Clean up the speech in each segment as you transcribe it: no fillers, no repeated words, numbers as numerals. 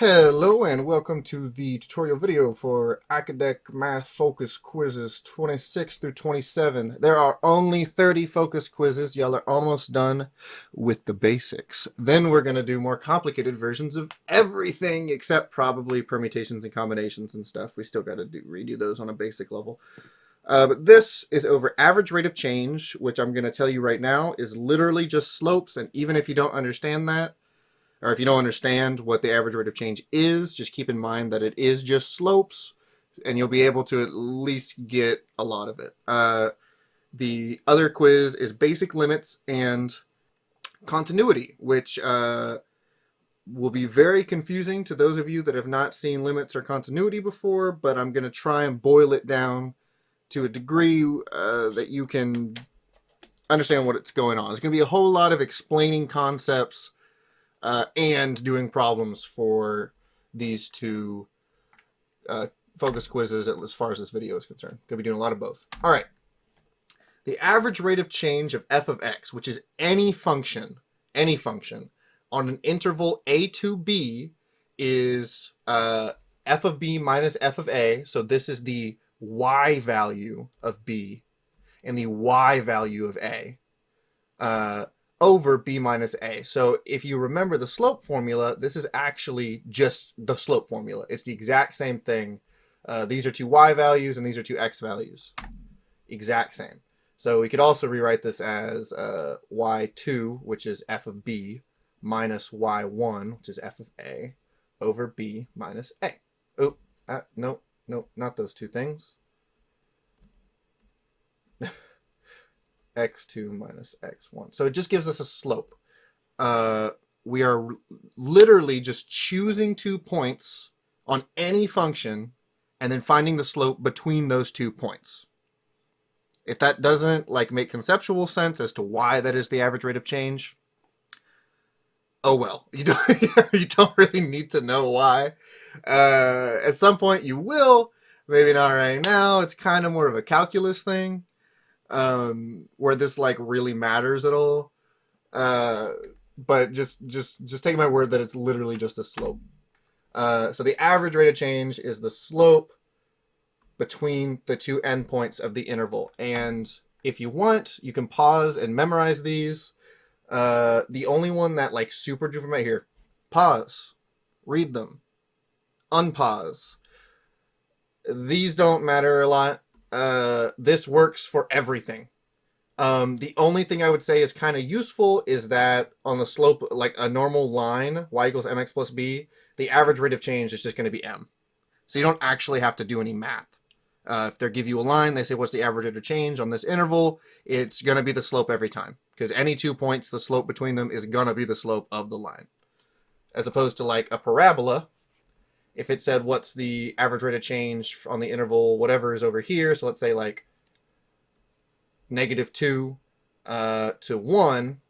Hello and welcome to the tutorial video for Acadec Math Focus Quizzes 26 through 27. There are only 30 focus quizzes. Y'all are almost done with the basics. Then we're going to do more complicated versions of everything except probably permutations and combinations and stuff. We still got to redo those on a basic level. But this is over average rate of change, which I'm going to tell you right now is literally just slopes. And even if you don't understand that, or if you don't understand what the average rate of change is, just keep in mind that it is just slopes, and you'll be able to at least get a lot of it. The other quiz is basic limits and continuity, which will be very confusing to those of you that have not seen limits or continuity before, but I'm going to try and boil it down to a degree that you can understand what's going on. It's going to be a whole lot of explaining concepts and doing problems for these two focus quizzes as far as this video is concerned. Going to be doing a lot of both. All right. The average rate of change of f of x, which is any function on an interval a to b, is f of b minus f of a. So this is the y value of b and the y value of a. Over b minus a. So if you remember the slope formula, this is actually just the slope formula. It's the exact same thing. These are two y values and these are two x values. Exact same. So we could also rewrite this as y2, which is f of b, minus y1, which is f of a, over b minus a. Oh, no, not those two things. x2 minus x1. So it just gives us a slope. We are literally just choosing 2 points on any function and then finding the slope between those 2 points. If that doesn't make conceptual sense as to why that is the average rate of change, oh well. You don't really need to know why. At some point you will, maybe not right now. It's kind of more of a calculus thing. Where this really matters at all, but just take my word that it's literally just a slope. So the average rate of change is the slope between the two endpoints of the interval. And if you want, you can pause and memorize these. The only one that super duper right here, pause, read them, unpause. These don't matter a lot. This works for everything. The only thing I would say is kind of useful is that on the slope, a normal line, y equals mx plus b, the average rate of change is just going to be m. So you don't actually have to do any math. If they give you a line, they say, what's the average rate of change on this interval? It's going to be the slope every time. Because any 2 points, the slope between them is going to be the slope of the line. As opposed to a parabola. If it said what's the average rate of change on the interval, whatever is over here, so let's say -2 to 1,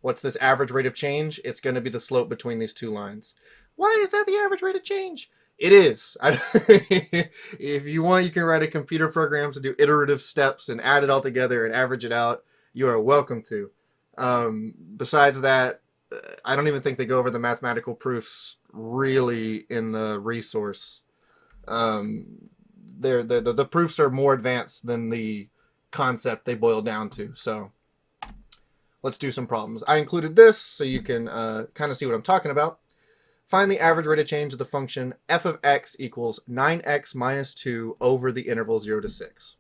what's this average rate of change? It's going to be the slope between these two lines. Why is that the average rate of change? It is. If you want, you can write a computer program to do iterative steps and add it all together and average it out. You are welcome to. Besides that, I don't even think they go over the mathematical proofs really in the resource. The proofs are more advanced than the concept they boil down to. So let's do some problems. I included this so you can kind of see what I'm talking about. Find the average rate of change of the function f of x equals 9x minus 2 over the interval 0 to 6.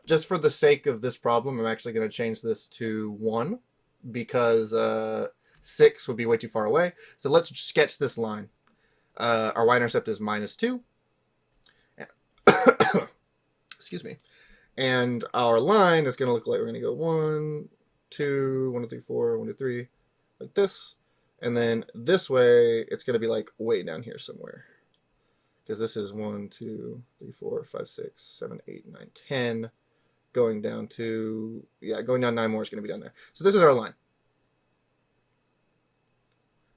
Just for the sake of this problem, I'm actually going to change this to 1 because 6 would be way too far away. So let's sketch this line. Our y-intercept is -2. Excuse me. And our line is going to look like we're going to go 1, 2, 1, 2, 3, 4, 1, 2, 3, like this. And then this way, it's going to be way down here somewhere. Because this is 1, 2, 3, 4, 5, 6, 7, 8, 9, 10. Going down to, going down 9 more is going to be down there. So this is our line.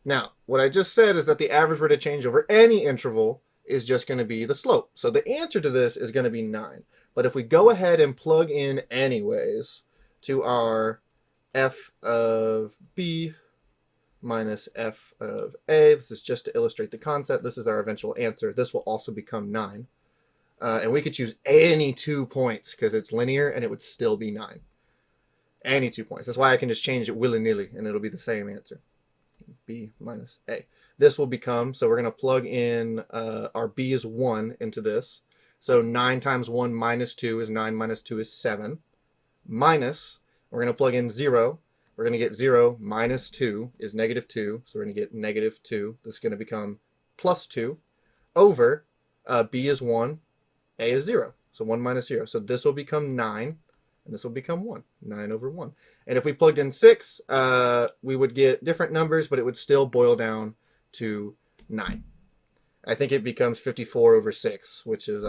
Now, what I just said is that the average rate of change over any interval is just going to be the slope. So the answer to this is going to be 9. But if we go ahead and plug in anyways to our f of b minus f of a. This is just to illustrate the concept. This is our eventual answer. This will also become 9. And we could choose any 2 points because it's linear and it would still be 9. Any 2 points. That's why I can just change it willy-nilly and it'll be the same answer. B minus a. This will become, so we're going to plug in our b is 1 into this. So 9 times 1 minus 2 is 9 minus 2 is 7. Minus, we're going to plug in 0. We're going to get 0 minus 2 is negative 2. So we're going to get negative 2. This is going to become plus 2 over b is 1, a is 0. So 1 minus 0. So this will become 9, and this will become 1. 9 over 1. And if we plugged in 6, we would get different numbers, but it would still boil down to 9. I think it becomes 54 over 6, which is,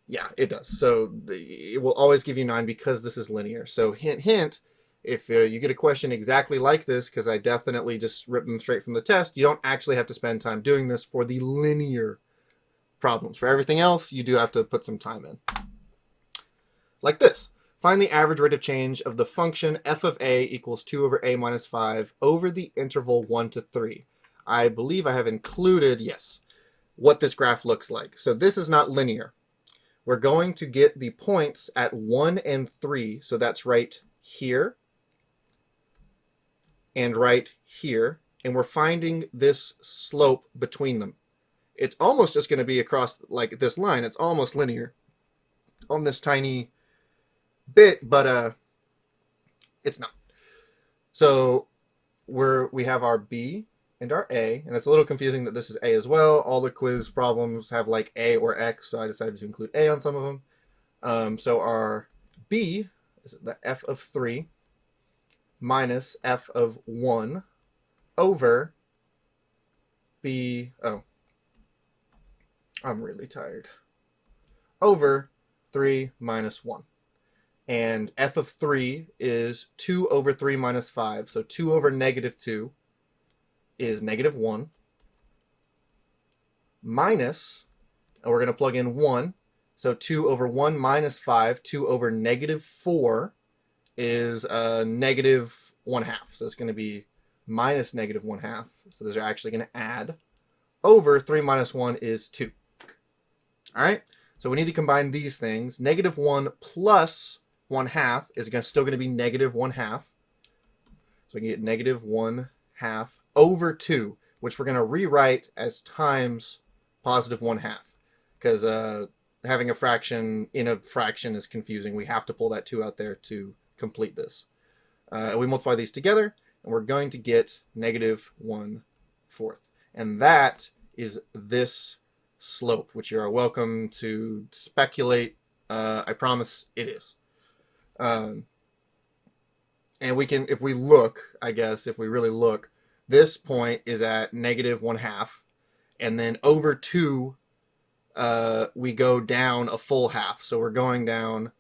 yeah, it does. So it will always give you 9 because this is linear. So hint, hint, if you get a question exactly like this, because I definitely just ripped them straight from the test, you don't actually have to spend time doing this for the linear problems. For everything else, you do have to put some time in. Like this. Find the average rate of change of the function f of a equals 2 over a minus 5 over the interval 1 to 3. I believe I have included, yes, what this graph looks like. So this is not linear. We're going to get the points at 1 and 3. So that's right here and right here. And we're finding this slope between them. It's almost just going to be across like this line. It's almost linear on this tiny bit, but it's not. So we have our B and our A, and it's a little confusing that this is A as well. All the quiz problems have like A or X, so I decided to include A on some of them. So our B is the f of 3 minus f of 1 over B, oh, I'm really tired, over 3 minus 1. And f of 3 is 2 over 3 minus 5. So 2 over negative 2 is negative 1. Minus, and we're going to plug in 1. So 2 over 1 minus 5, 2 over negative 4 is negative 1/2. So it's going to be minus negative 1/2. So those are actually going to add. Over 3 minus 1 is 2. All right? So we need to combine these things. Negative 1 plus 1/2 is still going to be negative 1/2. So we can get negative 1/2 over 2, which we're going to rewrite as times positive 1/2. Because having a fraction in a fraction is confusing. We have to pull that 2 out there to complete this. We multiply these together, and we're going to get negative 1/4. And that is this slope, which you are welcome to speculate. I promise it is. And we can, if we look, I guess, if we really look, this point is at negative 1/2. And then over 2, we go down a full half. So we're going down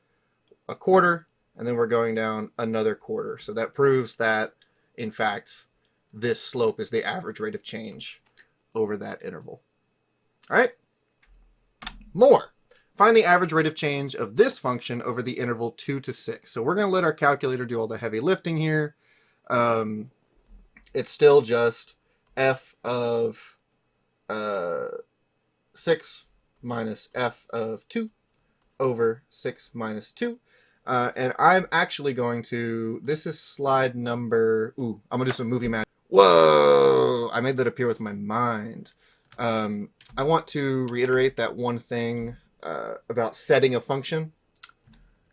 a quarter, and then we're going down another quarter. So that proves that, in fact, this slope is the average rate of change over that interval. All right? More. Find the average rate of change of this function over the interval 2 to 6. So we're going to let our calculator do all the heavy lifting here. It's still just f of 6 minus f of 2 over 6 minus 2. And I'm actually going to, this is slide number, I'm going to do some movie magic. Whoa! I made that appear with my mind. I want to reiterate that one thing about setting a function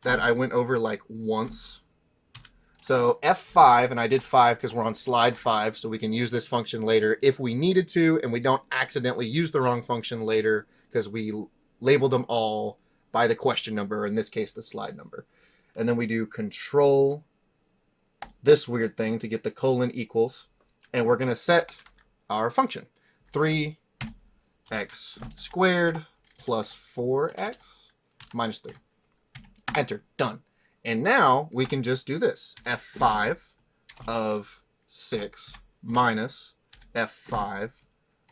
that I went over like once. So F5, and I did 5 because we're on slide 5, so we can use this function later if we needed to, and we don't accidentally use the wrong function later because we labeled them all by the question number, or in this case, the slide number. And then we do control this weird thing to get the colon equals, and we're going to set our function. 3x squared plus 4x minus 3. Enter. Done. And now we can just do this. F5 of 6 minus F5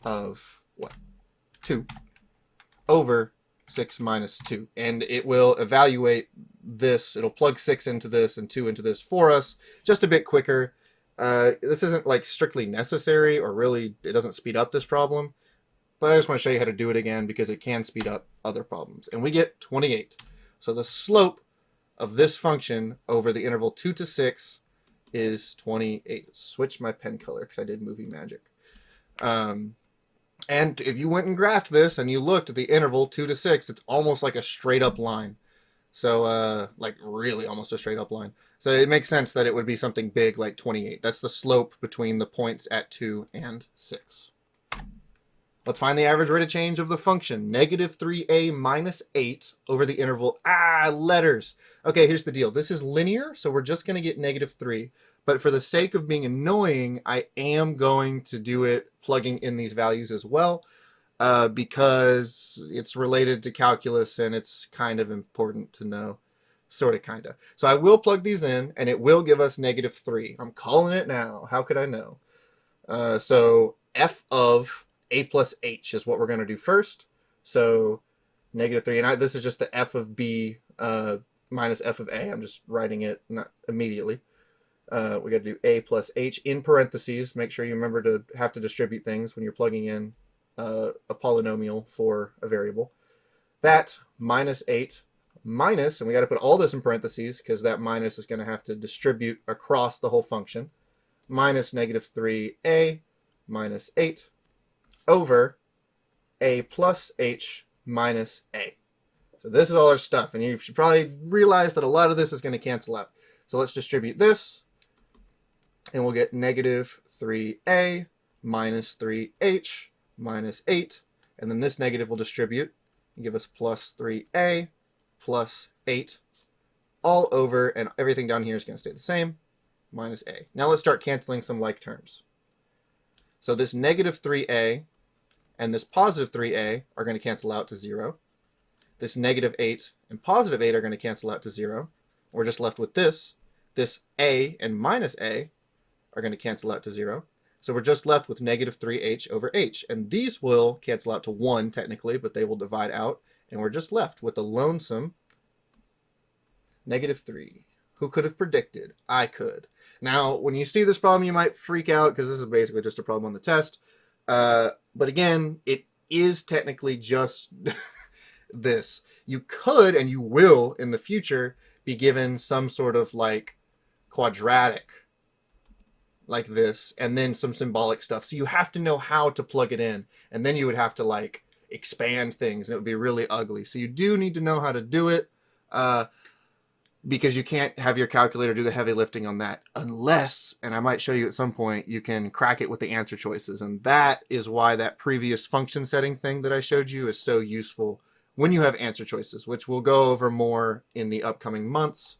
of what? 2 over 6 minus 2. And it will evaluate this. It'll plug 6 into this and 2 into this for us just a bit quicker. This isn't like strictly necessary or really, it doesn't speed up this problem, but I just want to show you how to do it again because it can speed up other problems. And we get 28. So the slope of this function over the interval 2 to 6 is 28. Switch my pen color because I did movie magic. And if you went and graphed this and you looked at the interval 2 to 6, it's almost like a straight up line. So, like really almost a straight up line. So it makes sense that it would be something big like 28. That's the slope between the points at 2 and 6. Let's find the average rate of change of the function. Negative 3a minus 8 over the interval. Letters. Okay, here's the deal. This is linear, so we're just going to get negative 3. But for the sake of being annoying, I am going to do it plugging in these values as well, because it's related to calculus and it's kind of important to know. Sort of, kind of. So I will plug these in, and it will give us negative 3. I'm calling it now. How could I know? So f of a plus h is what we're going to do first. So negative 3. And this is just the f of b minus f of a. I'm just writing it not immediately. We got to do a plus h in parentheses. Make sure you remember to have to distribute things when you're plugging in a polynomial for a variable. That minus 8 minus, and we got to put all this in parentheses because that minus is going to have to distribute across the whole function, minus negative 3a minus 8 over a plus h minus a. So this is all our stuff, and you should probably realize that a lot of this is going to cancel out. So let's distribute this, and we'll get negative 3a minus 3h minus 8, and then this negative will distribute and give us plus 3a plus 8 all over, and everything down here is going to stay the same, minus a. Now let's start canceling some like terms. So this negative 3a and this positive 3a are going to cancel out to 0. This negative 8 and positive 8 are going to cancel out to 0. We're just left with this. This a and minus a are going to cancel out to 0. So we're just left with negative 3h over h. And these will cancel out to 1 technically, but they will divide out. And we're just left with a lonesome negative 3. Who could have predicted? I could. Now, when you see this problem, you might freak out because this is basically just a problem on the test. But again, it is technically just this. You could, and you will in the future, be given some sort of like quadratic like this, and then some symbolic stuff. So you have to know how to plug it in, and then you would have to like expand things, and it would be really ugly. So you do need to know how to do it, because you can't have your calculator do the heavy lifting on that unless, and I might show you at some point, you can crack it with the answer choices. And that is why that previous function setting thing that I showed you is so useful when you have answer choices, which we'll go over more in the upcoming months.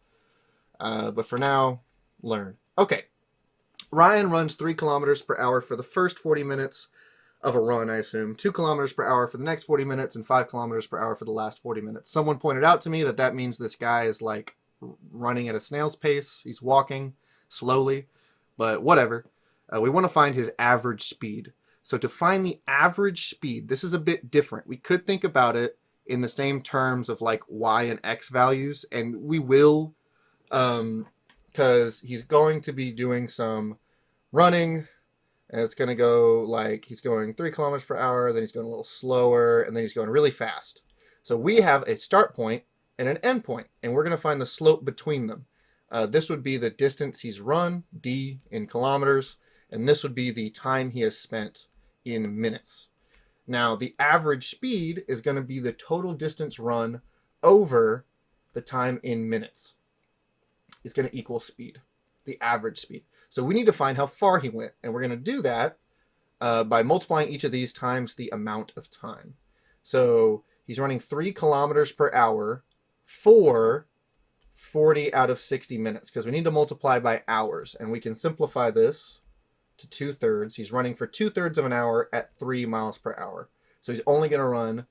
But for now, learn. Okay. Ryan runs 3 kilometers per hour for the first 40 minutes of a run, I assume, 2 kilometers per hour for the next 40 minutes, and 5 kilometers per hour for the last 40 minutes. Someone pointed out to me that that means this guy is like running at a snail's pace. He's walking slowly, but whatever. We want to find his average speed. So to find the average speed, this is a bit different. We could think about it in the same terms of like y and x values, and we will, because he's going to be doing some running, and it's going to go like he's going 3 kilometers per hour, then he's going a little slower, and then he's going really fast. So we have a start point and an end point, and we're going to find the slope between them. This would be the distance he's run, d in kilometers, and this would be the time he has spent in minutes. Now, the average speed is going to be the total distance run over the time in minutes. It's going to equal speed, the average speed. So we need to find how far he went, and we're going to do that by multiplying each of these times the amount of time. So he's running 3 kilometers per hour for 40 out of 60 minutes, because we need to multiply by hours, and we can simplify this to 2/3. He's running for 2/3 of an hour at 3 miles per hour. So he's only going to run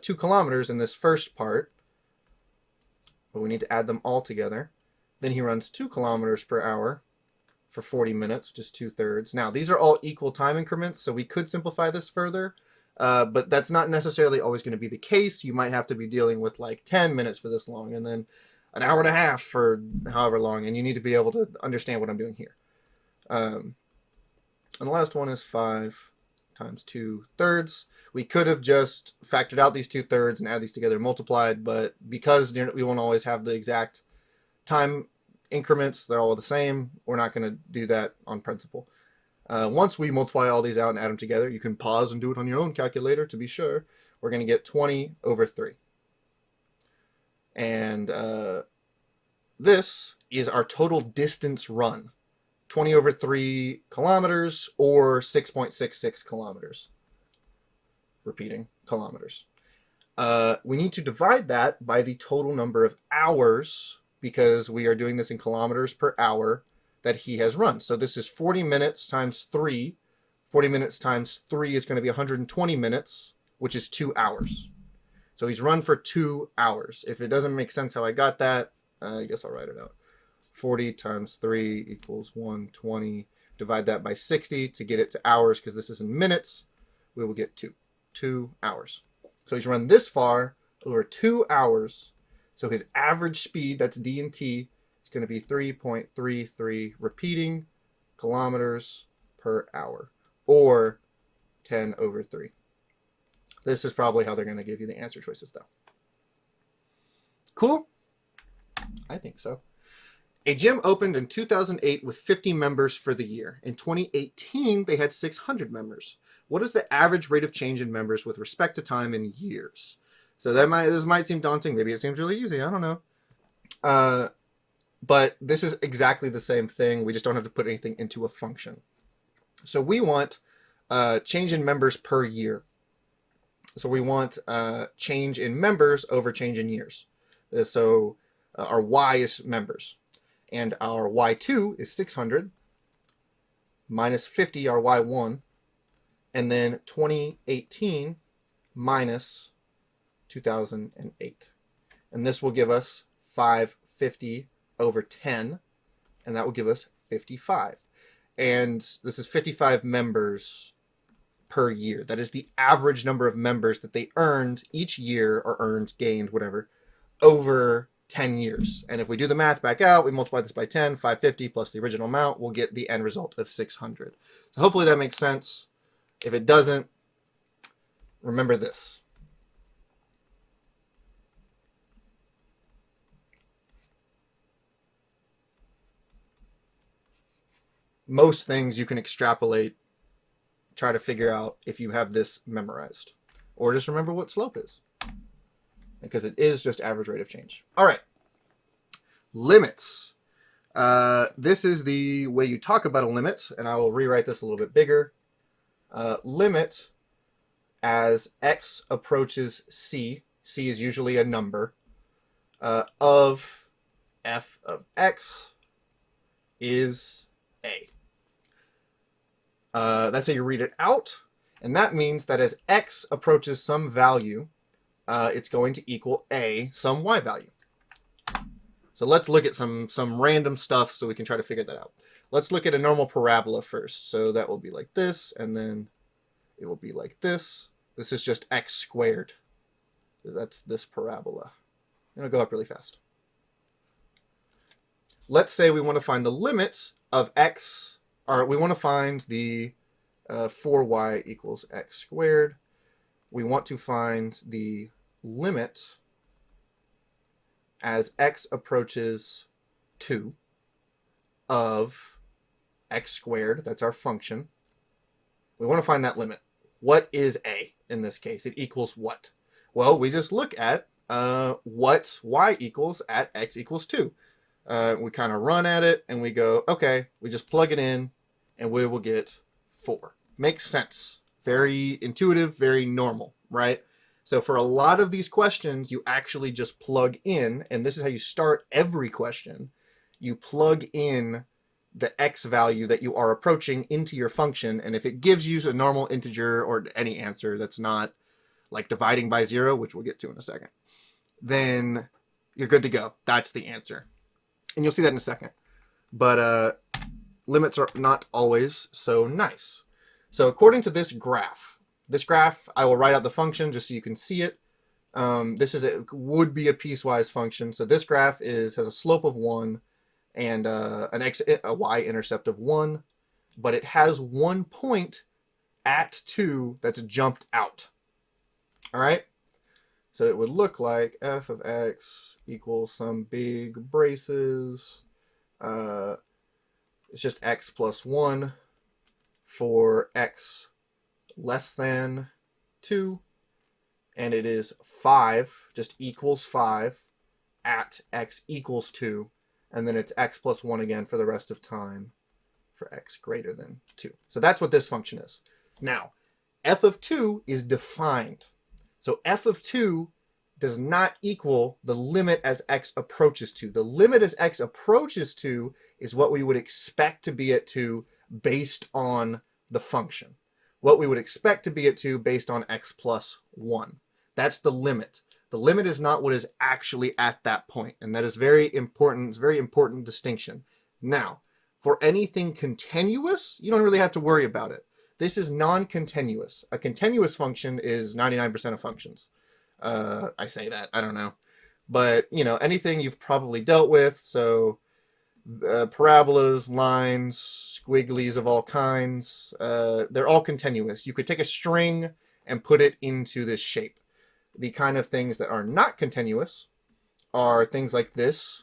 2 kilometers in this first part, but we need to add them all together. Then he runs 2 kilometers per hour for 40 minutes, just 2/3. Now, these are all equal time increments, so we could simplify this further, but that's not necessarily always going to be the case. You might have to be dealing with like 10 minutes for this long, and then an hour and a half for however long, and you need to be able to understand what I'm doing here. And the last one is 5 times 2/3. We could have just factored out these 2/3 and add these together and multiplied, but because we won't always have the exact time increments, they're all the same, we're not going to do that on principle. Once we multiply all these out and add them together, you can pause and do it on your own calculator to be sure. We're going to get 20/3. And this is our total distance run. 20/3 kilometers or 6.66 kilometers. Repeating, kilometers. We need to divide that by the total number of hours because we are doing this in kilometers per hour that he has run. So this is 40 minutes times 3. 40 minutes times 3 is going to be 120 minutes, which is 2 hours. So he's run for 2 hours. If it doesn't make sense how I got that, I guess I'll write it out. 40 times 3 equals 120. Divide that by 60 to get it to hours because this is in minutes. We will get 2 hours. So he's run this far over 2 hours. So his average speed, that's D and T, is going to be 3.33 repeating kilometers per hour, or 10/3. This is probably how they're going to give you the answer choices, though. Cool? I think so. A gym opened in 2008 with 50 members for the year. In 2018, they had 600 members. What is the average rate of change in members with respect to time in years? So this might seem daunting. Maybe it seems really easy. I don't know. But this is exactly the same thing. We just don't have to put anything into a function. So we want change in members per year. So we want change in members over change in years. So our Y is members. And our Y2 is 600 minus 50, our Y1. And then 2018 minus 2008. And this will give us 550 over 10. And that will give us 55. And this is 55 members per year. That is the average number of members that they earned each year, or earned, gained, whatever, over 10 years. And if we do the math back out, we multiply this by 10, 550 plus the original amount, we'll get the end result of 600. So hopefully that makes sense. If it doesn't, remember this. Most things you can extrapolate, try to figure out if you have this memorized. Or just remember what slope is, because it is just average rate of change. All right. Limits. This is the way you talk about a limit, and I will rewrite this a little bit bigger. Limit as x approaches c. C is usually a number. Of f of x is a. That's how you read it out. And that means that as x approaches some value, it's going to equal a, some y value. So let's look at some random stuff so we can try to figure that out. Let's look at a normal parabola first. So that will be like this, and then it will be like this. This is just x squared. That's this parabola. It'll go up really fast. Let's say we want to find the limit of x, or we want to find the 4y equals x squared. We want to find the limit as x approaches 2 of x squared. That's our function. We want to find that limit. What is a in this case? It equals what? Well, we just look at what y equals at x equals 2. We kind of run at it and we go, okay, we just plug it in and we will get 4. Makes sense. Very intuitive, very normal, right? So for a lot of these questions, you actually just plug in, and this is how you start every question. You plug in the x value that you are approaching into your function, and if it gives you a normal integer or any answer that's not like dividing by 0, which we'll get to in a second, then you're good to go. That's the answer. And you'll see that in a second. But limits are not always so nice. So according to this graph, I will write out the function just so you can see it. This would be a piecewise function. So this graph has a slope of 1 and a y-intercept of 1. but it has 1 point at 2 that's jumped out. All right? So it would look like f of x equals some big braces. It's just x plus 1 for x less than 2. And it is 5, just equals 5 at x equals 2. And then it's x plus 1 again for the rest of time for x greater than 2. So that's what this function is. Now, f of 2 is defined. So f of 2 does not equal the limit as x approaches 2. The limit as x approaches 2 is what we would expect to be at 2 based on the function. What we would expect to be at 2 based on x plus 1. That's the limit. The limit is not what is actually at that point, and that is very important. It's a very important distinction. Now, for anything continuous, you don't really have to worry about it. This is non-continuous. A continuous function is 99% of functions. I say that, I don't know. But, you know, anything you've probably dealt with, so parabolas, lines, squigglies of all kinds, they're all continuous. You could take a string and put it into this shape. The kind of things that are not continuous are things like this,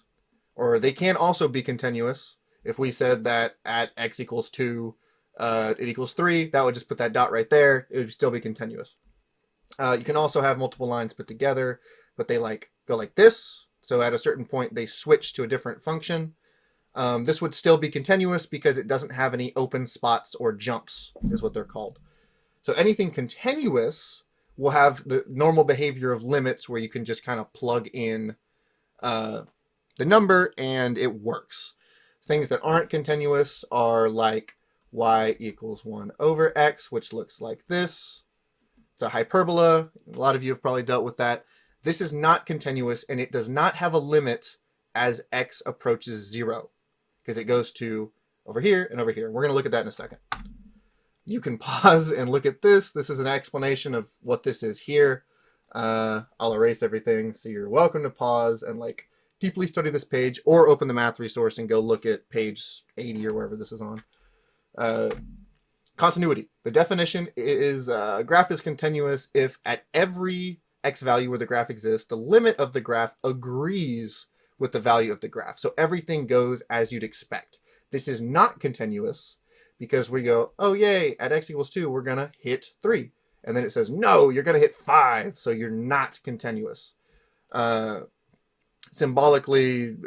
or they can also be continuous. If we said that at x equals 2, it equals 3, that would just put that dot right there. It would still be continuous. You can also have multiple lines put together, but they go like this. So at a certain point, they switch to a different function. This would still be continuous because it doesn't have any open spots or jumps, is what they're called. So anything continuous will have the normal behavior of limits where you can just kind of plug in the number and it works. Things that aren't continuous are like y equals 1 over x, which looks like this. It's a hyperbola. A lot of you have probably dealt with that. This is not continuous, and it does not have a limit as x approaches 0, because it goes to over here and over here. We're going to look at that in a second. You can pause and look at this. This is an explanation of what this is here. I'll erase everything, so you're welcome to pause and deeply study this page, or open the math resource and go look at page 80 or wherever this is on. Continuity. The definition is a graph is continuous if at every x value where the graph exists, the limit of the graph agrees with the value of the graph. So everything goes as you'd expect. This is not continuous because we go, oh yay, at x equals 2, we're going to hit 3. And then it says, no, you're going to hit 5, so you're not continuous. Symbolically,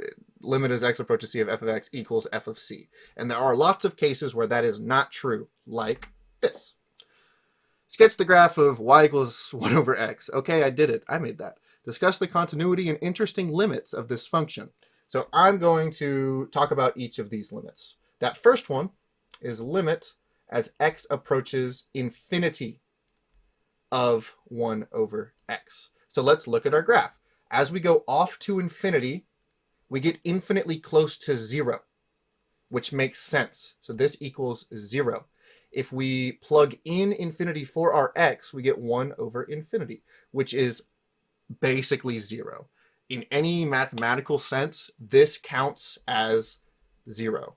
limit as x approaches c of f of x equals f of c. And there are lots of cases where that is not true, like this. Sketch the graph of y equals 1 over x. Okay, I did it. I made that. Discuss the continuity and interesting limits of this function. So I'm going to talk about each of these limits. That first one is limit as x approaches infinity of 1 over x. So let's look at our graph. As we go off to infinity, we get infinitely close to 0, which makes sense. So this equals 0. If we plug in infinity for our x, we get 1 over infinity, which is basically 0. In any mathematical sense, this counts as 0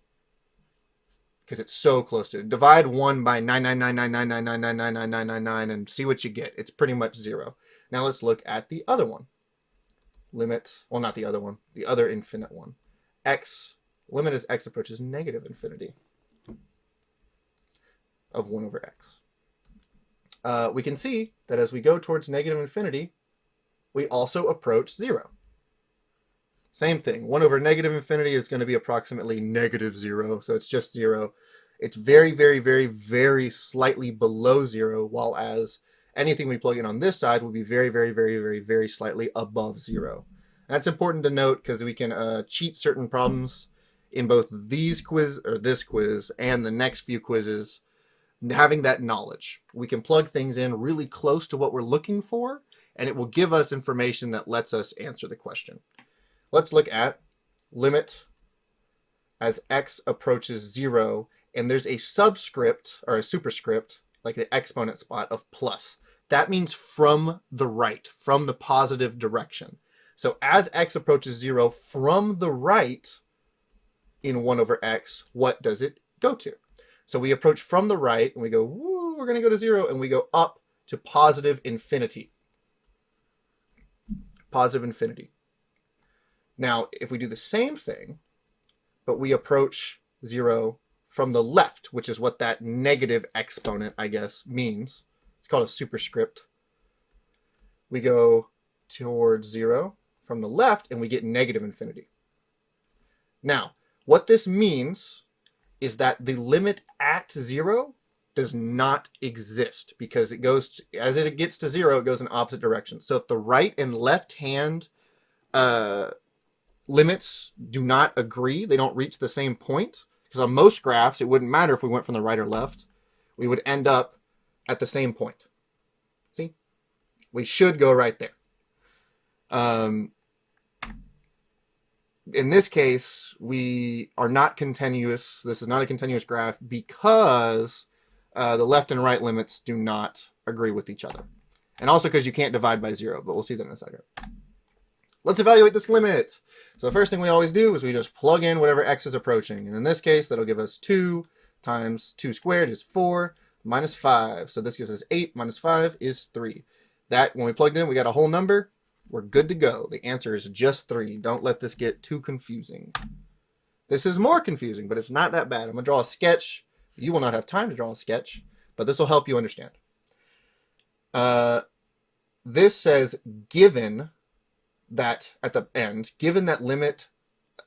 because it's so close to it. Divide 1 by 9999999999999 and see what you get. It's pretty much 0. Now let's look at the other one. Limit, well, not the other one, the other infinite one. X, limit as x approaches negative infinity of 1 over x. We can see that as we go towards negative infinity, we also approach 0. Same thing. 1 over negative infinity is going to be approximately negative 0, so it's just 0. It's very, very, very, very slightly below 0, while as anything we plug in on this side will be very, very, very, very, very slightly above 0. And that's important to note because we can cheat certain problems in both this quiz and the next few quizzes. Having that knowledge, we can plug things in really close to what we're looking for, and it will give us information that lets us answer the question. Let's look at limit as x approaches 0, and there's a subscript or a superscript, like the exponent spot of plus. That means from the right, from the positive direction. So as x approaches 0 from the right in 1 over x, what does it go to? So we approach from the right, and we go, woo, we're going to go to 0, and we go up to positive infinity. Positive infinity. Now, if we do the same thing, but we approach 0 from the left, which is what that negative exponent, I guess, means. It's called a superscript. We go towards 0 from the left, and we get negative infinity. Now, what this means is that the limit at 0 does not exist, because it goes, as it gets to 0, it goes in opposite directions. So if the right and left hand limits do not agree, they don't reach the same point, because on most graphs, it wouldn't matter if we went from the right or left. We would end up at the same point. See? We should go right there. In this case, we are not continuous. This is not a continuous graph because the left and right limits do not agree with each other. And also because you can't divide by 0, but we'll see that in a second. Let's evaluate this limit. So the first thing we always do is we just plug in whatever x is approaching. And in this case, that'll give us 2 times 2 squared is 4 minus 5. So this gives us 8 minus 5 is 3. That, when we plugged in, we got a whole number. We're good to go. The answer is just 3. Don't let this get too confusing. This is more confusing, but it's not that bad. I'm going to draw a sketch. You will not have time to draw a sketch, but this will help you understand. This says, given that at the end, given that limit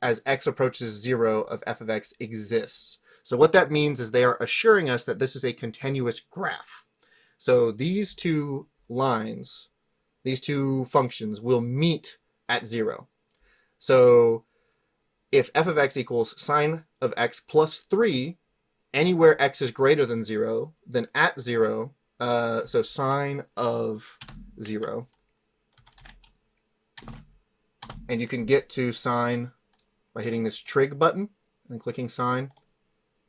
as x approaches 0 of f of x exists. So what that means is they are assuring us that this is a continuous graph. So these two lines, these two functions will meet at 0. So if f of x equals sine of x plus 3, anywhere x is greater than 0, then at 0, so sine of 0, and you can get to sine by hitting this trig button and clicking sine.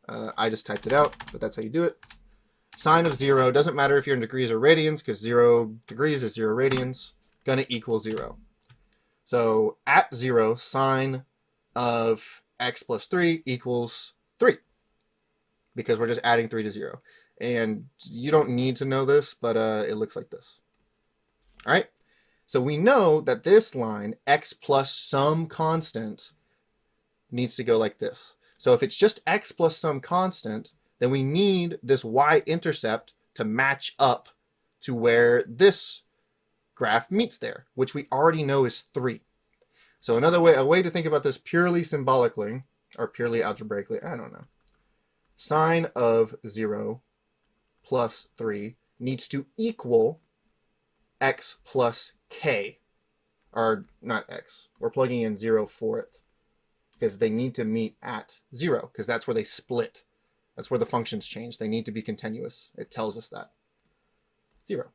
I just typed it out, but that's how you do it. Sine of 0, doesn't matter if you're in degrees or radians, because 0 degrees is 0 radians, gonna equal 0. So at 0, sine of x plus 3 equals 3, because we're just adding 3 to 0. And you don't need to know this, but it looks like this. All right? So we know that this line, x plus some constant, needs to go like this. So if it's just x plus some constant, then we need this y-intercept to match up to where this graph meets there, which we already know is 3. So a way to think about this purely symbolically, or purely algebraically, I don't know. Sine of 0 plus 3 needs to equal x plus k, or not x. We're plugging in 0 for it, because they need to meet at 0, because that's where they split. That's where the functions change. They need to be continuous. It tells us that. 0.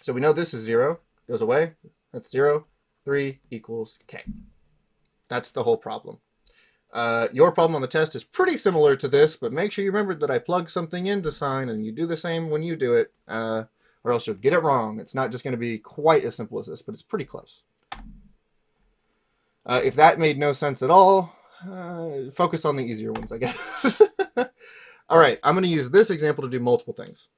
So we know this is 0. Goes away. That's 0. 3 equals k. That's the whole problem. Your problem on the test is pretty similar to this, but make sure you remember that I plug something into sine, and you do the same when you do it, or else you'll get it wrong. It's not just going to be quite as simple as this, but it's pretty close. If that made no sense at all, focus on the easier ones, I guess. All right, I'm going to use this example to do multiple things.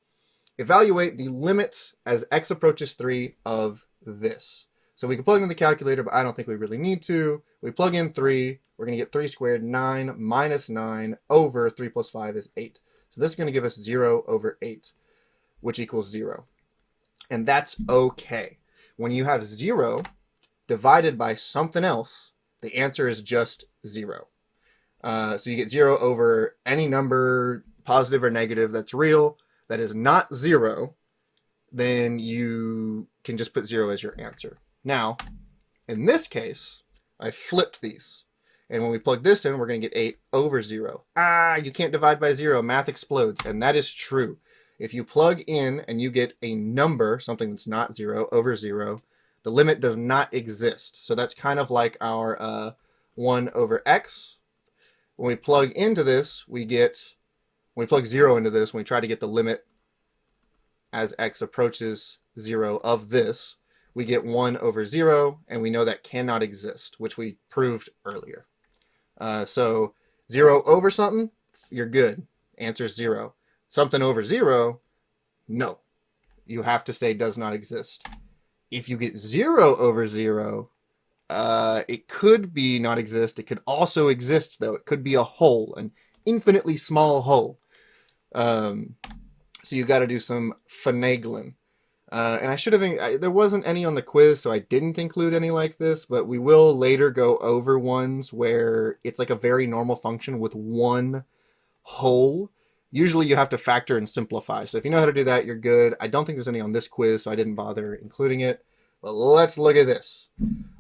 Evaluate the limit as x approaches 3 of this. So we can plug in the calculator, but I don't think we really need to. We plug in 3. We're going to get 3 squared. 9 minus 9 over 3 plus 5 is 8. So this is going to give us 0 over 8, which equals 0. And that's okay. When you have 0 divided by something else, the answer is just 0. So you get 0 over any number, positive or negative, that's real, that is not 0, then you can just put 0 as your answer. Now, in this case, I flipped these. And when we plug this in, we're going to get 8 over 0. You can't divide by 0. Math explodes. And that is true. If you plug in and you get a number, something that's not 0, over 0, the limit does not exist. So that's kind of like our 1 over x. When we plug into this, when we plug 0 into this, when we try to get the limit as x approaches 0 of this, we get 1 over 0, and we know that cannot exist, which we proved earlier. So 0 over something, you're good. Answer is 0. Something over 0, no. You have to say does not exist. If you get 0 over 0, it could be not exist. It could also exist, though. It could be a hole, an infinitely small hole. So you got to do some finagling. And I should have, there wasn't any on the quiz, so I didn't include any like this, but we will later go over ones where it's like a very normal function with one hole. Usually you have to factor and simplify. So if you know how to do that, you're good. I don't think there's any on this quiz, so I didn't bother including it. But let's look at this.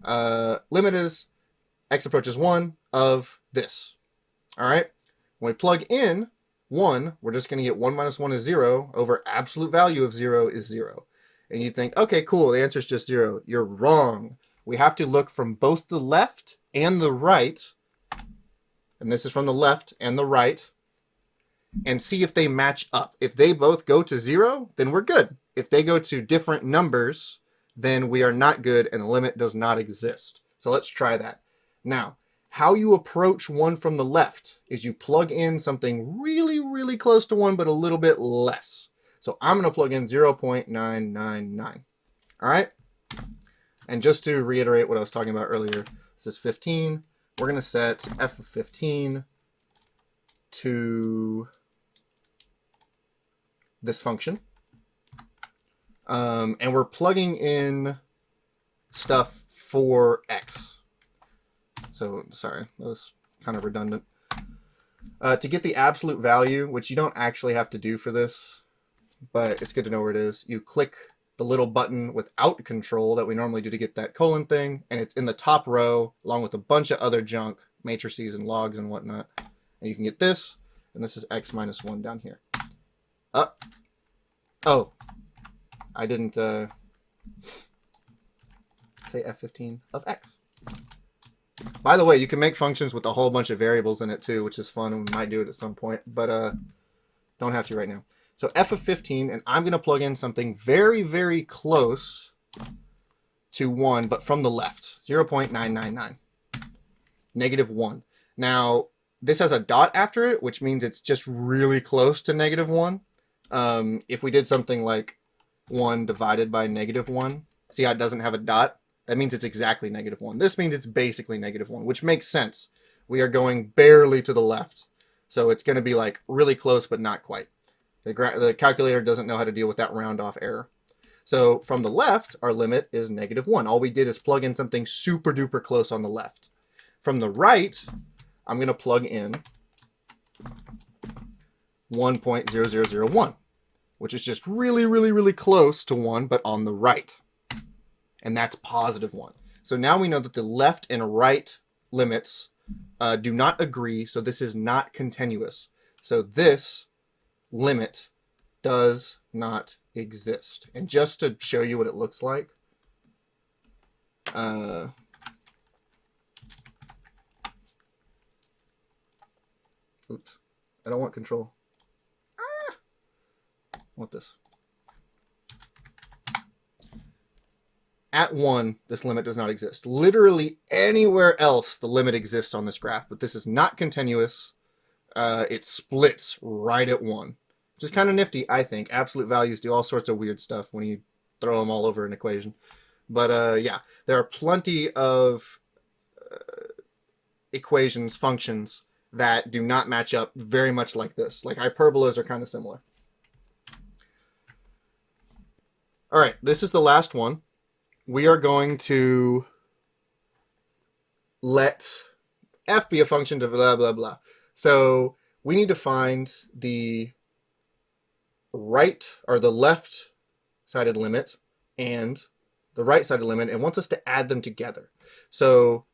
Limit is x approaches 1 of this. All right. When we plug in 1, we're just going to get 1 minus 1 is 0 over absolute value of 0 is 0. And you think, okay, cool, the answer is just 0. You're wrong. We have to look from both the left and the right, and this is from the left and the right, and see if they match up. If they both go to 0, then we're good. If they go to different numbers, then we are not good and the limit does not exist. So let's try that. Now, how you approach 1 from the left is you plug in something really, really close to 1, but a little bit less. So I'm going to plug in 0.999. All right. And just to reiterate what I was talking about earlier, this is 15. We're going to set f of 15 to this function. And we're plugging in stuff for x. So, sorry, that was kind of redundant. To get the absolute value, which you don't actually have to do for this, but it's good to know where it is, you click the little button without control that we normally do to get that colon thing, and it's in the top row along with a bunch of other junk, matrices and logs and whatnot. And you can get this, and this is x minus 1 down here. Oh, I didn't say f15 of x. By the way, you can make functions with a whole bunch of variables in it too, which is fun, and we might do it at some point, but don't have to right now. So f of 15, and I'm going to plug in something very, very close to 1, but from the left, 0.999, negative 1. Now, this has a dot after it, which means it's just really close to negative 1. If we did something like 1 divided by negative 1, see how it doesn't have a dot? That means it's exactly negative 1. This means it's basically negative 1, which makes sense. We are going barely to the left. So it's going to be like really close, but not quite. The calculator doesn't know how to deal with that round off error. So from the left, our limit is negative 1. All we did is plug in something super duper close on the left. From the right, I'm going to plug in 1.0001, which is just really, really, really close to 1, but on the right. And that's positive 1. So now we know that the left and right limits do not agree, so this is not continuous. So this limit does not exist. And just to show you what it looks like, oops, I don't want control. I want this. At 1, this limit does not exist. Literally anywhere else, the limit exists on this graph, but this is not continuous. It splits right at 1, which is kind of nifty, I think. Absolute values do all sorts of weird stuff when you throw them all over an equation. But yeah, there are plenty of equations, functions, that do not match up very much like this. Like hyperbolas are kind of similar. All right, this is the last one. We are going to let f be a function to blah, blah, blah. So we need to find the right or the left-sided limit and the right-sided limit, and wants us to add them together. So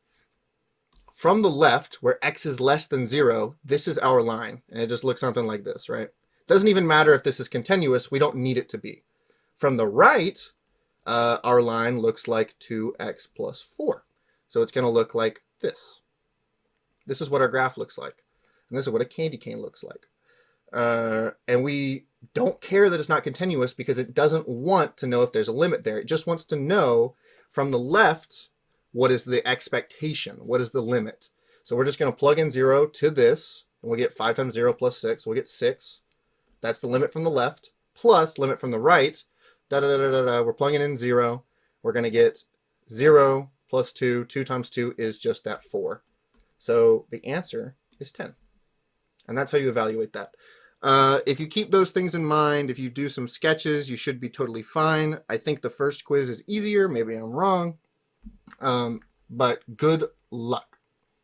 from the left, where x is less than 0, this is our line, and it just looks something like this, right? Doesn't even matter if this is continuous. We don't need it to be. From the right, our line looks like 2x plus 4. So it's going to look like this. This is what our graph looks like. And this is what a candy cane looks like. And we don't care that it's not continuous because it doesn't want to know if there's a limit there. It just wants to know from the left, what is the expectation? What is the limit? So we're just going to plug in 0 to this. and we'll get 5 times 0 plus 6. We'll get 6. That's the limit from the left, plus limit from the right. We're plugging in 0. We're going to get 0 plus 2. 2 times 2 is just that 4. So the answer is 10. And that's how you evaluate that. If you keep those things in mind, if you do some sketches, you should be totally fine. I think the first quiz is easier. Maybe I'm wrong. But good luck.